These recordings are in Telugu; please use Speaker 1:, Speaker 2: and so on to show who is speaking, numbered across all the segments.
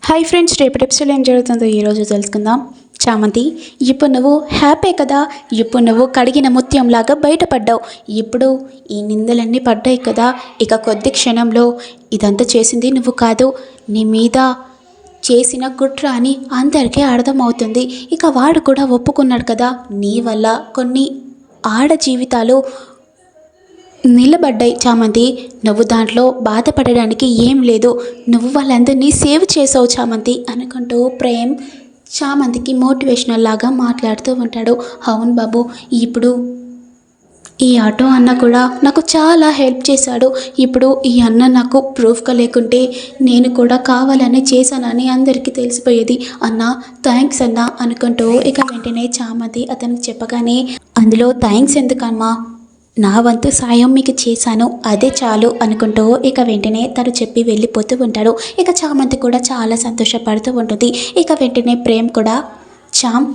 Speaker 1: హాయ్ ఫ్రెండ్స్, రేపటి ఎపిసోడ్లో ఏం జరుగుతుందో ఈరోజు తెలుసుకుందాం. చామంతి, ఇప్పుడు నువ్వు హ్యాపీ కదా? ఇప్పుడు నువ్వు కడిగిన ముత్యంలాగా బయటపడ్డావు. ఇప్పుడు ఈ నిందలన్నీ పడ్డాయి కదా, ఇక కొద్ది క్షణంలో ఇదంతా చేసింది నువ్వు కాదు, నీ మీద చేసిన కుట్ర అని అందరికీ అర్థమవుతుంది. ఇక వాడు కూడా ఒప్పుకున్నాడు కదా, నీ వల్ల కొన్ని ఆడ జీవితాలు నిలబడ్డాయి. చామంతి, నువ్వు దాంట్లో బాధపడడానికి ఏం లేదు, నువ్వు వాళ్ళందరినీ సేవ్ చేసావు చామంతి అనుకుంటూ ప్రేమ్ చామంతికి మోటివేషనల్ లాగా మాట్లాడుతూ ఉంటాడు. అవును బాబు, ఇప్పుడు ఈ ఆటో అన్న కూడా నాకు చాలా హెల్ప్ చేశాడు. ఇప్పుడు ఈ అన్న నాకు ప్రూఫ్గా లేకుంటే నేను కూడా కావాలని చేశానని అందరికీ తెలిసిపోయేది. అన్న థ్యాంక్స్ అన్న అనుకుంటూ ఇక వెంటనే చామంతి అతనికి చెప్పగానే, అందులో థ్యాంక్స్ ఎందుకమ్మా, నా వంతు సాయం మీకు చేశాను, అదే చాలు అనుకుంటూ ఇక వెంటనే తను చెప్పి వెళ్ళిపోతూ ఉంటాడు. ఇక చామంతి కూడా చాలా సంతోషపడుతూ ఉంటుంది. ఇక వెంటనే ప్రేమ్ కూడా, చామ్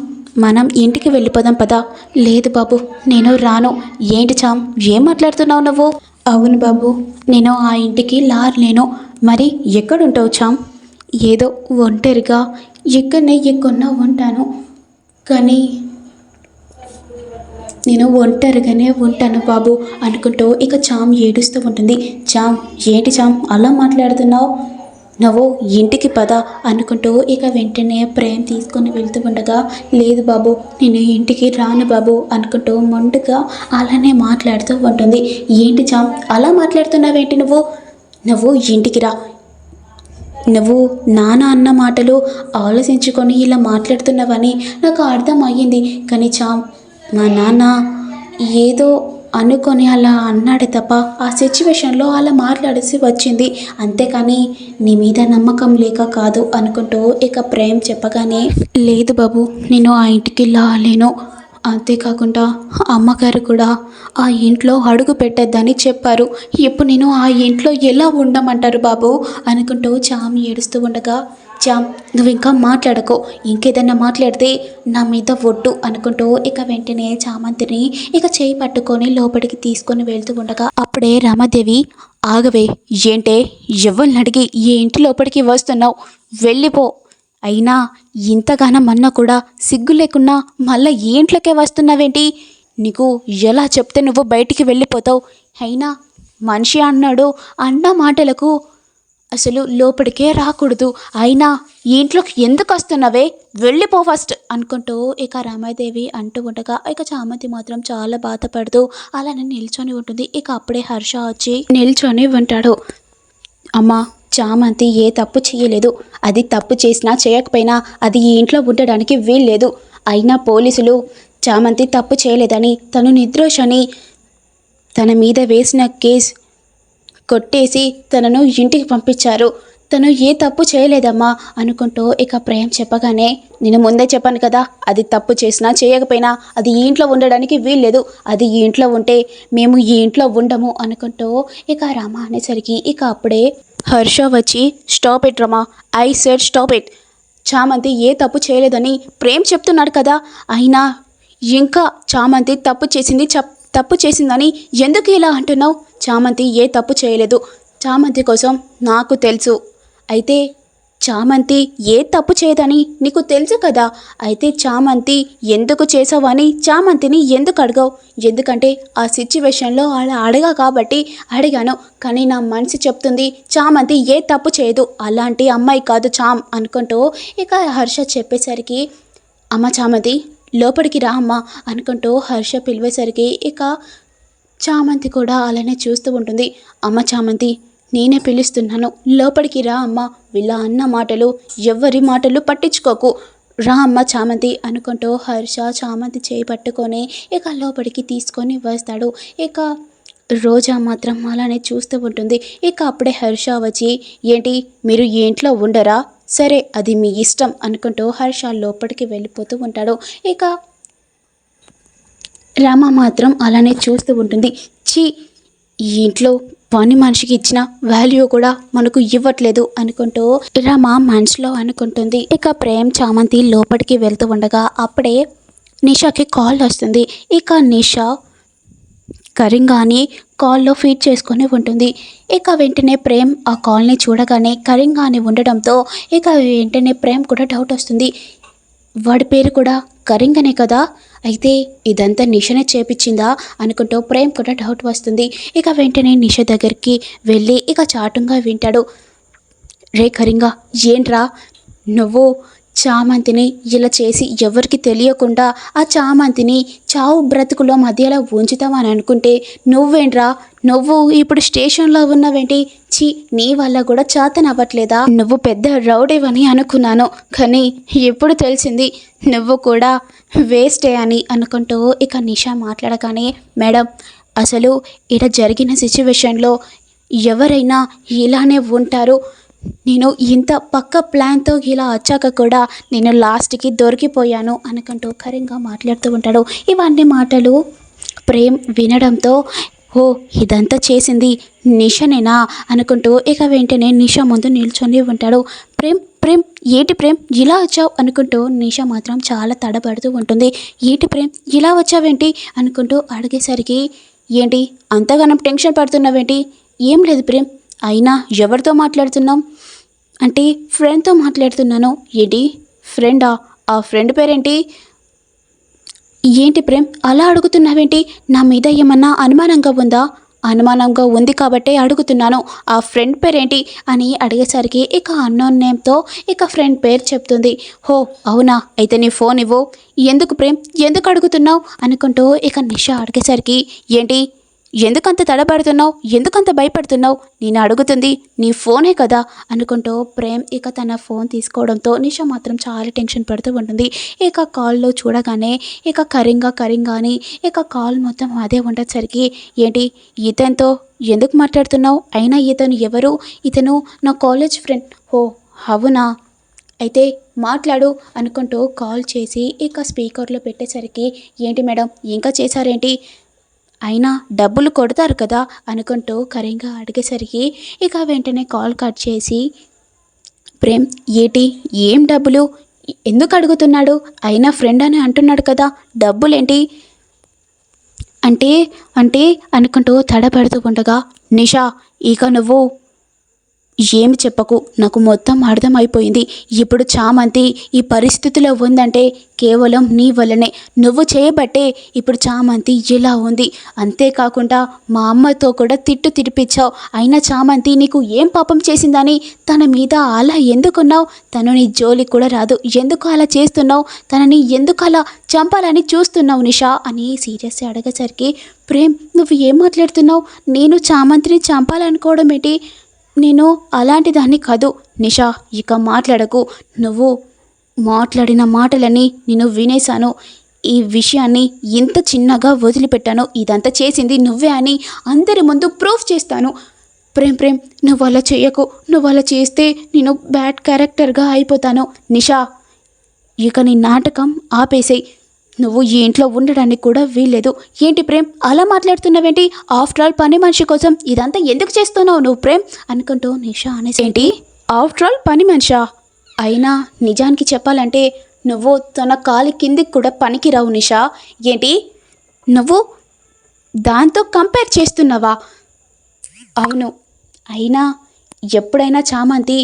Speaker 1: మనం ఇంటికి వెళ్ళిపోదాం పదా. లేదు బాబు, నేను రాను. ఏంటి చామ్, ఏం మాట్లాడుతున్నావు నువ్వు? అవును బాబు, నేను ఆ ఇంటికి లారలేను. మరి ఎక్కడుంటావు చామ్? ఏదో ఒంటరిగా ఎక్కడనే ఎక్కడున్నా ఉంటాను, కానీ నేను ఒంటరిగానే ఉంటాను బాబు అనుకుంటూ ఇక చామ్ ఏడుస్తూ ఉంటుంది. చామ్, ఏంటి చామ్ అలా మాట్లాడుతున్నావు? నువ్వు ఇంటికి పద అనుకుంటూ ఇక వెంటనే ప్రేమ్ తీసుకొని వెళ్తూ ఉండగా, లేదు బాబు నేను ఇంటికి రాను బాబు అనుకుంటూ మొండుగా అలానే మాట్లాడుతూ ఉంటుంది. ఏంటి చామ్ అలా మాట్లాడుతున్నావేంటి నువ్వు? నువ్వు ఇంటికి రా. నువ్వు నాన్న అన్న మాటలు ఆలోచించుకొని ఇలా మాట్లాడుతున్నావని నాకు అర్థం అయ్యింది, కానీ చామ్ మా నాన్న ఏదో అనుకొని అలా అన్నాడే తప్ప ఆ సిచ్యువేషన్లో అలా మాట్లాడేసి వచ్చింది, అంతేకాని నీ మీద నమ్మకం లేక కాదు అనుకుంటూ ఇక ప్రేమ్ చెప్పగానే, లేదు బాబు నేను ఆ ఇంటికి రాలేను. అంతేకాకుండా అమ్మగారు కూడా ఆ ఇంట్లో అడుగు పెట్టద్దని చెప్పారు. ఇప్పుడు నేను ఆ ఇంట్లో ఎలా ఉండమంటారు బాబు అనుకుంటూ చామ్ ఏడుస్తూ ఉండగా, చామ్ నువ్వు ఇంకా మాట్లాడకో, ఇంకేదన్నా మాట్లాడితే నా మీద ఒట్టు అనుకుంటూ ఇక వెంటనే చామంతిని ఇక చేయి పట్టుకొని లోపలికి తీసుకొని వెళ్తూ ఉండగా, అప్పుడే రామాదేవి, ఆగవే, ఏంటే ఎవరిని అడిగి ఈ ఇంటి లోపలికి వస్తున్నావు? వెళ్ళిపో. అయినా ఇంతగానం అన్నా కూడా సిగ్గు లేకున్నా మళ్ళీ ఈ ఇంట్లోకే వస్తున్నావేంటి? నీకు ఎలా చెప్తే నువ్వు బయటికి వెళ్ళిపోతావు? అయినా మనిషి అన్నాడు, అన్న మాటలకు అసలు లోపలికే రాకూడదు. అయినా ఈ ఇంట్లోకి ఎందుకు వస్తున్నావే? వెళ్ళిపో ఫస్ట్ అనుకుంటూ ఇక రామాదేవి అంటూ ఉండగా ఇక చామంతి మాత్రం చాలా బాధపడుతూ అలానే నిల్చొని ఉంటుంది. ఇక అప్పుడే హర్ష వచ్చి నిల్చొని ఉంటాడు. అమ్మా, చామంతి ఏ తప్పు చేయలేదు. అది తప్పు చేసినా చేయకపోయినా అది ఈ ఇంట్లో ఉండడానికి వీల్లేదు. అయినా పోలీసులు చామంతి తప్పు చేయలేదని, తను నిర్దోషని తన మీద వేసిన కేసు కొట్టేసి తనను ఇంటికి పంపించారు. తను ఏ తప్పు చేయలేదమ్మా అనుకుంటూ ఇక ప్రేమ్ చెప్పగానే, నేను ముందే చెప్పాను కదా, అది తప్పు చేసినా చేయకపోయినా అది ఈ ఇంట్లో ఉండడానికి వీల్లేదు. అది ఈ ఇంట్లో ఉంటే మేము ఈ ఇంట్లో ఉండము అనుకుంటూ ఇక రామ అనేసరికి ఇక అప్పుడే హర్ష వచ్చి, stop it Rama, I said stop it. చామంతి ఏ తప్పు చేయలేదని ప్రేమ్ చెప్తున్నాడు కదా, అయినా ఇంకా చామంతి తప్పు చేసిందని ఎందుకు ఇలా అంటున్నావు? చామంతి ఏ తప్పు చేయలేదు. చామంతి కోసం నాకు తెలుసు. అయితే చామంతి ఏ తప్పు చేయదని నీకు తెలుసు కదా, అయితే చామంతి ఎందుకు చేసావని చామంతిని ఎందుకు అడగవు? ఎందుకంటే ఆ సిచ్యువేషన్లో అలా అడగా కాబట్టి అడిగాను, కానీ నా మనసు చెప్తుంది చామంతి ఏ తప్పు చేయదు, అలాంటి అమ్మాయి కాదు చామ్ అనుకుంటూ ఇక హర్ష చెప్పేసరికి, అమ్మ చామంతి లోపలికి రా అమ్మ అనుకుంటూ హర్ష పిలివేసరికి ఇక చామంతి కూడా అలానే చూస్తూ ఉంటుంది. అమ్మ చామంతి, నేనే పిలుస్తున్నాను, లోపలికి రా అమ్మ, వీళ్ళ అన్న మాటలు ఎవరి మాటలు పట్టించుకోకు, రా అమ్మ చామంతి అనుకుంటూ హర్ష చామంతి చేయి పట్టుకొని ఇక లోపలికి తీసుకొని వస్తాడు. ఇక రోజా మాత్రం అలానే చూస్తూ ఉంటుంది. ఇక అప్పుడే హర్ష వచ్చి, ఏంటి మీరు ఈ ఇంట్లో ఉండరా? సరే అది మీ ఇష్టం అనుకుంటూ హర్ష లోపలికి వెళ్ళిపోతూ ఉంటాడు. ఇక రామ మాత్రం అలానే చూస్తూ ఉంటుంది. ఛీ, ఈ ఇంట్లో పని మనిషికి ఇచ్చిన వాల్యూ కూడా మనకు ఇవ్వట్లేదు అనుకుంటూ రామ మనసులో అనుకుంటుంది. ఇక ప్రేమ్ చామంతి లోపలికి వెళ్తూ ఉండగా అప్పుడే నిషాకి కాల్ వస్తుంది. ఇక నిషా కరింగాని కాల్లో ఫీడ్ చేసుకొని ఉంటుంది. ఇక వెంటనే ప్రేమ్ ఆ కాల్ని చూడగానే కరింగా అని ఉండడంతో ఇక వెంటనే ప్రేమ్ కూడా డౌట్ వస్తుంది. వాడి పేరు కూడా కరింగనే కదా, అయితే ఇదంతా నిషనే చేపించిందా అనుకుంటూ ప్రేమ్ కూడా డౌట్ వస్తుంది. ఇక వెంటనే నిష దగ్గరికి వెళ్ళి ఇక చాటుగా వింటాడు. రే కరింగా, ఏంట్రా నువ్వు చామంతిని ఇలా చేసి ఎవరికి తెలియకుండా ఆ చామంతిని చావు బ్రతుకులో మధ్యలో ఉంచుతామని అనుకుంటే నువ్వేంట్రా, నువ్వు ఇప్పుడు స్టేషన్లో ఉన్నవేంటి? నీ వల్ల కూడా చేతనవ్వట్లేదా? నువ్వు పెద్ద రౌడీవని అనుకున్నాను, కానీ ఎప్పుడు తెలిసింది నువ్వు కూడా వేస్టే అని అనుకుంటూ ఇక నిషా మాట్లాడగానే, మేడం అసలు ఇలా జరిగిన సిచ్యువేషన్లో ఎవరైనా ఇలానే ఉంటారు. నేను ఇంత పక్క ప్లాన్తో ఇలా వచ్చాక కూడా నేను లాస్ట్కి దొరికిపోయాను అనుకుంటూ కరింగా మాట్లాడుతూ ఉంటాడు. ఇవన్నీ మాటలు ప్రేమ్ వినడంతో ఓ ఇదంతా చేసింది నిషనేనా అనుకుంటూ ఇక వెంటనే నిషా ముందు నిల్చొని ఉంటాడు. ప్రేమ్ ప్రేమ్ ఏంటి ప్రేమ్ ఇలా వచ్చావు అనుకుంటూ నిషా మాత్రం చాలా తడబడుతూ ఉంటుంది. ఏంటి ప్రేమ్ ఇలా వచ్చావేంటి అనుకుంటూ అడిగేసరికి, ఏంటి అంతగానం టెన్షన్ పడుతున్నావేంటి? ఏం లేదు ప్రేమ్, అయినా ఎవరితో మాట్లాడుతున్నాం అంటే ఫ్రెండ్తో మాట్లాడుతున్నాను. ఏంటి ఫ్రెండా? ఆ ఫ్రెండ్ పేరేంటి? ఏంటి ప్రేమ్ అలా అడుగుతున్నావేంటి? నా మీద ఏమన్నా అనుమానంగా ఉందా? అనుమానంగా ఉంది కాబట్టే అడుగుతున్నాను. ఆ ఫ్రెండ్ పేరేంటి అని అడిగేసరికి ఇక అన్నోన్ నేమ్తో ఇక ఫ్రెండ్ పేరు చెప్తుంది. హో అవునా, అయితే నీ ఫోన్ ఇవ్వు. ఎందుకు ప్రేమ్, ఎందుకు అడుగుతున్నావు అనుకుంటూ ఇక నిషా అడిగేసరికి, ఏంటి ఎందుకంత తడబడుతున్నావు, ఎందుకంత భయపడుతున్నావు? నేను అడుగుతుంది నీ ఫోనే కదా అనుకుంటూ ప్రేమ్ ఇక తన ఫోన్ తీసుకోవడంతో నిషా మాత్రం చాలా టెన్షన్ పడుతూ ఉంటుంది. ఇక కాల్లో చూడగానే ఇక కరింగా అని ఇక కాల్ మొత్తం అదే ఉండేసరికి, ఏంటి ఇతనితో ఎందుకు మాట్లాడుతున్నావు? అయినా ఇతను ఎవరు? ఇతను నా కాలేజ్ ఫ్రెండ్. ఓ అవునా, అయితే మాట్లాడు అనుకుంటూ కాల్ చేసి ఇక స్పీకర్లో పెట్టేసరికి, ఏంటి మేడం ఇంకా చేశారేంటి? అయినా డబ్బులు కొడతారు కదా అనుకుంటూ కరింగా అడిగేసరికి ఇక వెంటనే కాల్ కట్ చేసి, ప్రేమ్ ఏంటి ఏం డబ్బులు ఎందుకు అడుగుతున్నాడు? అయినా ఫ్రెండ్ అని అంటున్నాడు కదా, డబ్బులేంటి అంటే అంటే అనుకుంటూ తడబడుతూ ఉండగా, నిషా ఇక నువ్వు ఏమి చెప్పకు, నాకు మొత్తం అర్థమైపోయింది. ఇప్పుడు చామంతి ఈ పరిస్థితిలో ఉందంటే కేవలం నీ వల్లనే, నువ్వు చేయబట్టే ఇప్పుడు చామంతి ఇలా ఉంది. అంతేకాకుండా మా అమ్మతో కూడా తిట్టిపించావు. అయినా చామంతి నీకు ఏం పాపం చేసిందని తన మీద అలా ఎందుకున్నావు? తను నీ జోలికి కూడా రాదు, ఎందుకు అలా చేస్తున్నావు? తనని ఎందుకు అలా చంపాలని చూస్తున్నావు నిషా అని సీరియస్గా అడగేసరికి, ప్రేమ్ నువ్వు ఏం మాట్లాడుతున్నావు? నేను చామంతిని చంపాలనుకోవడం ఏంటి? నేను అలాంటి దాన్ని కాదు. నిషా ఇక మాట్లాడకు. నువ్వు మాట్లాడిన మాటలని నేను వినేశాను. ఈ విషయాన్ని ఇంత చిన్నగా వదిలిపెట్టాను. ఇదంతా చేసింది నువ్వే అని అందరి ముందు ప్రూఫ్ చేస్తాను. ప్రేమ్ నువ్వు అలా చేయకు. నువ్వు అలా చేస్తే నేను బ్యాడ్ క్యారెక్టర్గా అయిపోతాను. నిషా ఇక నీ నాటకం ఆపేసేయి. నువ్వు ఈ ఇంట్లో ఉండడానికి కూడా వీల్లేదు. ఏంటి ప్రేమ్ అలా మాట్లాడుతున్నావేంటి? ఆఫ్టర్ ఆల్ పని మనిషి కోసం ఇదంతా ఎందుకు చేస్తున్నావు నువ్వు ప్రేమ్ అనుకుంటూ నిషా అనేసేంటి? ఆఫ్టర్ ఆల్ పని మనిషా? అయినా నిజానికి చెప్పాలంటే నువ్వు తన కాలి కిందికి కూడా పనికిరావు నిషా. ఏంటి నువ్వు దాంతో కంపేర్ చేస్తున్నావా? అవును, అయినా ఎప్పుడైనా చామంతి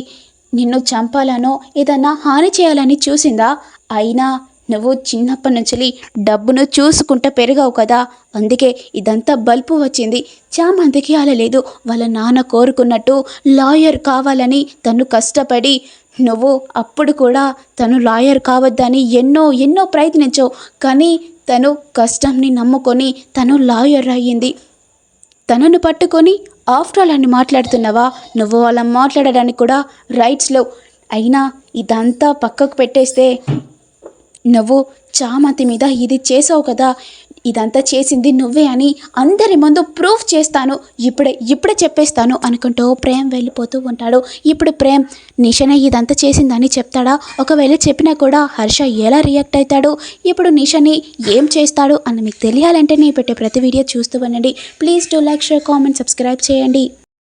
Speaker 1: నిన్ను చంపాలనో ఏదన్నా హాని చేయాలని చూసిందా? అయినా నువ్వు చిన్నప్పటి నుంచి డబ్బును చూసుకుంటూ పెరిగావు కదా, అందుకే ఇదంతా బల్పు వచ్చింది. చామంతికి అలా లేదు. వాళ్ళ నాన్న కోరుకున్నట్టు లాయర్ కావాలని తను కష్టపడి, నువ్వు అప్పుడు కూడా తను లాయర్ కావద్దని ఎన్నో ప్రయత్నించావు, కానీ తను కష్టంని నమ్ముకొని తను లాయర్ అయ్యింది. తనను పట్టుకొని ఆఫ్టర్ ఆల్ అని మాట్లాడుతున్నావా? నువ్వు అలా మాట్లాడడానికి కూడా రైట్స్ లేవు. అయినా ఇదంతా పక్కకు పెట్టేస్తే, నువ్వు చామంతి మీద ఇది చేసావు కదా, ఇదంతా చేసింది నువ్వే అని అందరి ముందు ప్రూఫ్ చేస్తాను, ఇప్పుడే చెప్పేస్తాను అనుకుంటూ ప్రేమ్ వెళ్ళిపోతూ ఉంటాడు. ఇప్పుడు ప్రేమ్ నిషనే ఇదంతా చేసిందని చెప్తాడా? ఒకవేళ చెప్పినా కూడా హర్ష ఎలా రియాక్ట్ అవుతాడు? ఇప్పుడు నిషని ఏం చేస్తాడు అని మీకు తెలియాలంటే నేను పెట్టే ప్రతి వీడియో చూస్తూ ఉండండి. Please do like, share, comment, subscribe చేయండి.